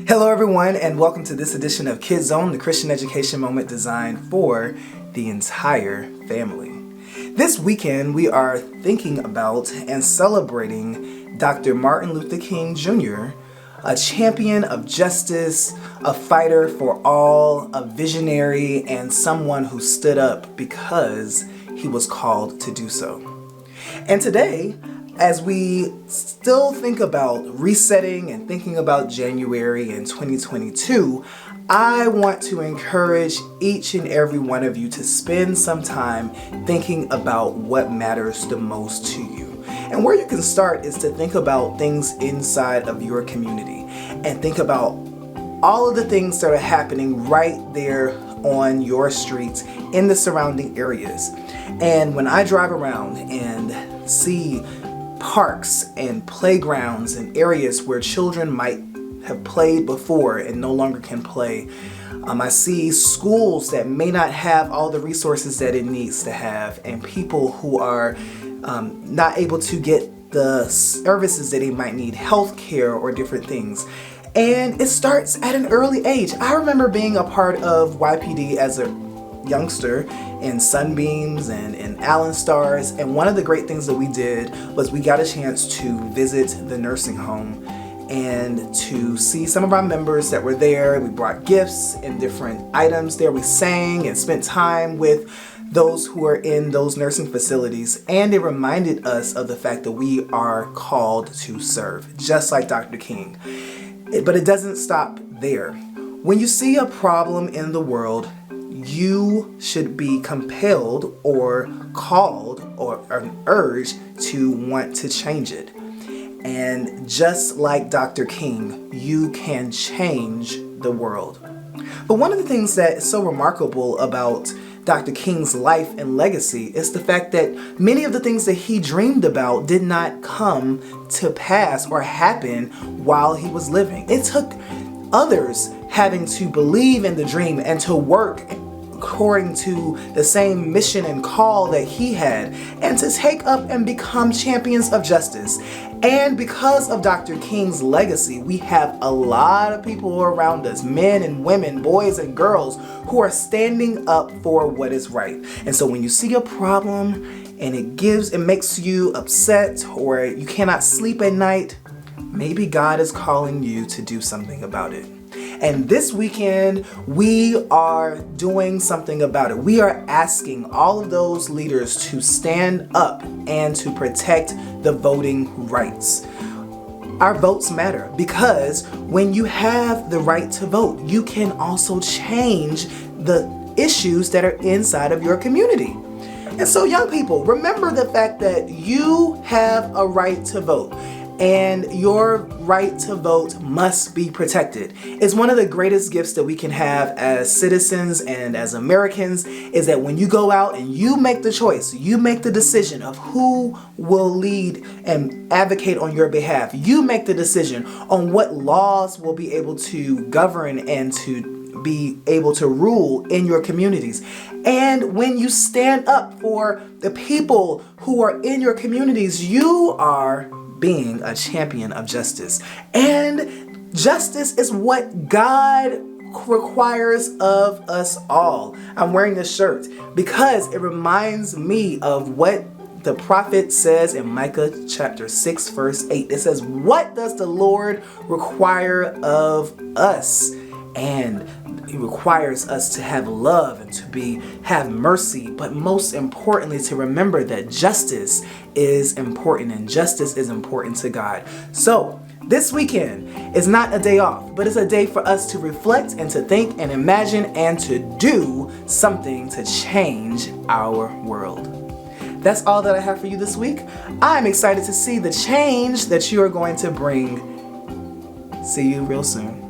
Hello everyone, and welcome to this edition of Kids Zone, the Christian education moment designed for the entire family. This weekend we are thinking about and celebrating Dr. Martin Luther King Jr., a champion of justice, a fighter for all, a visionary, and someone who stood up because he was called to do so. And today, as we still think about resetting and thinking about January in 2022, I want to encourage each and every one of you to spend some time thinking about what matters the most to you. And where you can start is to think about things inside of your community and think about all of the things that are happening right there on your streets in the surrounding areas. And when I drive around and see parks and playgrounds and areas where children might have played before and no longer can play, I see schools that may not have all the resources that it needs to have, and people who are not able to get the services that they might need, health care or different things. And it starts at an early age. I remember being a part of YPD as a youngster in Sunbeams and Allen Stars, and one of the great things that we did was we got a chance to visit the nursing home and to see some of our members that were there. We brought gifts and different items there. We sang and spent time with those who are in those nursing facilities, and it reminded us of the fact that we are called to serve, just like Dr. King. But it doesn't stop there. When you see a problem in the world, you should be compelled or called or urged to want to change it. And just like Dr. King, you can change the world. But one of the things that is so remarkable about Dr. King's life and legacy is the fact that many of the things that he dreamed about did not come to pass or happen while he was living. It took others having to believe in the dream and to work according to the same mission and call that he had, and to take up and become champions of justice. And because of Dr. King's legacy, we have a lot of people around us, men and women, boys and girls, who are standing up for what is right. And so when you see a problem and it makes you upset or you cannot sleep at night, maybe God is calling you to do something about it. And this weekend, we are doing something about it. We are asking all of those leaders to stand up and to protect the voting rights. Our votes matter because when you have the right to vote, you can also change the issues that are inside of your community. And so, young people, remember the fact that you have a right to vote. And your right to vote must be protected. It's one of the greatest gifts that we can have as citizens and as Americans, is that when you go out and you make the choice, you make the decision of who will lead and advocate on your behalf. You make the decision on what laws will be able to govern and to be able to rule in your communities. And when you stand up for the people who are in your communities, you are being a champion of justice. And justice is what God requires of us all. I'm wearing this shirt because it reminds me of what the prophet says in Micah chapter 6 verse 8. It says, "What does the Lord require of us?" And he requires us to have love and to have mercy, but most importantly to remember that justice is important, and justice is important to God. So this weekend is not a day off, but it's a day for us to reflect and to think and imagine and to do something to change our world. That's all that I have for you this week. I'm excited to see the change that you are going to bring. See you real soon.